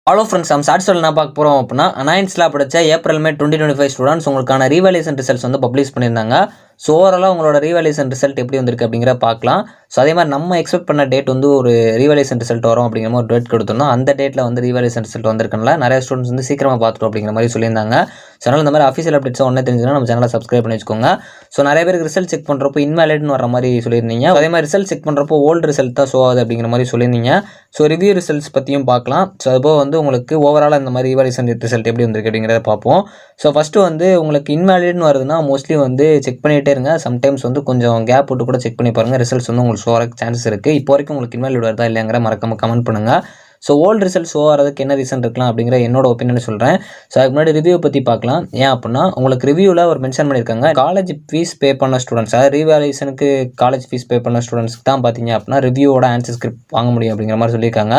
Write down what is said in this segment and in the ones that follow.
Hello friends, நம்ம short ஸ்டோரியில் என்ன பார்க்க போகிறோம் அப்படின்னா, அனாயின்ஸில் படித்த ஏப்ரல் மே 2025 ஸ்டூடெண்ட்ஸ் உங்களுக்கான ரீவேல்யூஷன் ரிசல்ட்ஸ் வந்து பப்ளிஷ் பண்ணியிருந்தாங்க. ஸோ ஓவராலாக உங்களோட ரீவேல்யூஷன் ரிசல்ட் எப்படி வந்திருக்கு அப்படிங்கிற பார்க்கலாம். ஸோ அதே மாதிரி நம்ம எக்ஸ்பெக்ட் பண்ண டேட் வந்து ஒரு ரீவேல்யூஷன் ரிசல்ட் வரும் அப்படிங்கிற மாதிரி ஒரு டேட் கொடுத்துருந்தோம். அந்த டேட்டில் வந்து ரீவேல்யூஷன் ரிசல்ட் வந்திருக்கனால நிறைய ஸ்டூடெண்ட்ஸ் வந்து சீக்கிரமாக பார்த்துட்டோம் அப்படிங்கிற மாதிரி சொல்லியிருந்தாங்க. ஸோ அதனால் இந்த மாதிரி அஃபிஷியல் அப்டேட்ஸ் ஒன்றே தெரிஞ்சுன்னா நம்ம சேனலை சப்ஸ்கிரைப் பண்ணி வச்சுக்கோங்க. ஸோ நிறைய பேருக்கு ரிசல்ட் செக் பண்ணுறப்போ இன்வேலிட்னு வர மாதிரி சொல்லியிருந்தீங்க. அதே மாதிரி ரிசல்ட் செக் பண்ணுறப்போ ஓல்டு ரிசல்ட் தான் ஷோ ஆகுது அப்படிங்கிற மாதிரி சொல்லியிருந்தீங்க. ஸோ ரிவ்யூ ரிசல்ட்ஸ் பற்றியும் பார்க்கலாம். ஸோ அதுபோக வந்து உங்களுக்கு ஓவராலாக இந்த மாதிரி ரீவேல்யூஷன் ரிசல்ட் எப்படி வந்திருக்கு அப்படிங்கிறத பார்ப்போம். ஸோ ஃபஸ்ட்டு வந்து உங்களுக்கு இன்வேலிட்னு வருதுன்னா மோஸ்ட்லி வந்து செக் பண்ணிகிட்டே இருங்க. சம்டைம்ஸ் வந்து கொஞ்சம் கேப் விட்டு கூட செக் பண்ணி பாருங்கள். ரிசல்ட்ஸ் வந்து உங்களுக்கு ஷோ ஆகிறதுக்கு சான்சஸ் இருக்குது. இப்போ வரைக்கும் உங்களுக்கு இன்வேலிட் வருதா இல்லைங்கிற மறக்காமல் கமெண்ட் பண்ணுங்கள். ஸோ ஓல்டு ரிசல்ட் ஷோ ஆகிறதுக்கு என்ன ரீசன் இருக்கலாம் அப்படிங்கிற என்னோட ஒப்பீனியன் சொல்கிறேன். ஸோ அதுக்கு முன்னாடி ரிவ்யூ பற்றி பார்க்கலாம். ஏன் அப்படின்னா உங்களுக்கு ரிவ்யூவில் ஒரு மென்ஷன் பண்ணியிருக்காங்க, காலேஜ் ஃபீஸ் பே பண்ண ஸ்டூடெண்ட்ஸ், அதாவது ரீவேல்யூஷனுக்கு காலேஜ் ஃபீஸ் பே பண்ண ஸ்டூடெண்ட்ஸ்க்கு தான் பார்த்தீங்க அப்படின்னா ரிவ்யூவோட ஆன்சர் ஸ்கிரிப்ட் வாங்க முடியும் அப்படிங்கிற மாதிரி சொல்லியிருக்காங்க.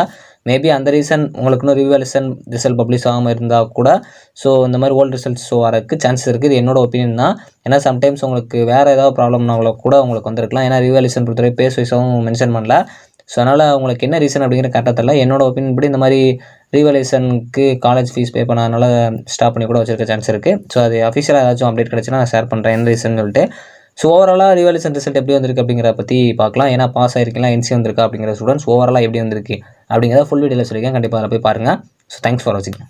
மேபி அந்த ரீசன் உங்களுக்கு இன்னும் ரீவேல்யூஷன் ரிசல்ட் பப்ளிஷ் ஆகாமல் இருந்தால் கூட ஸோ இந்த மாதிரி ஓல்டு ரிசல்ட்ஸ் ஷோ ஆகிறதுக்கு சான்சஸ் இருக்குது. இது என்னோட ஒப்பீனியன் தான். ஏன்னா சம்டைம்ஸ் உங்களுக்கு வேறு ஏதாவது ப்ராப்ளம்னால கூட உங்களுக்கு வந்திருக்கலாம். ஏன்னா ரீவேல்யூஷன் பொறுத்தவரை பேஸ் வைஸாகவும் மென்ஷன் பண்ணல. ஸோ அதனால் உங்களுக்கு என்ன ரீசன் அப்படிங்கிற கரெக்டாக தெரியல. என்னோட ஒப்பீனியன் படி இந்த மாதிரி ரீவேல்யூஷனுக்கு காலேஜ் ஃபீஸ் பே பண்ணாதனால ஸ்டாப் பண்ணி கூட வச்சிருக்க சான்ஸ் இருக்குது. ஸோ அது அஃபிஷியலாக ஏதாச்சும் அப்டேட் கிடச்சுன்னா நான் ஷேர் பண்ணுறேன் என்ன ரீசன் சொல்லிட்டு. ஸோ ஓவராலாக ரீவேல்யூஷன் ரிசல்ட் எப்படி வந்திருக்கு அப்படிங்கிறத பற்றி பார்க்கலாம். ஏன்னா பாஸ் ஆகிருக்கலாம், என்சி வந்திருக்கா அப்படிங்கிற ஸ்டூடெண்ட்ஸ் ஓவராலாக எப்படி வந்திருக்கு அப்படிங்கிறத ஃபுல் வீடியோவில் சொல்லியிருக்கேன். கண்டிப்பாக அதில் போய் பாருங்கள். ஸோ தேங்க்ஸ் ஃபார் வாட்சிங்.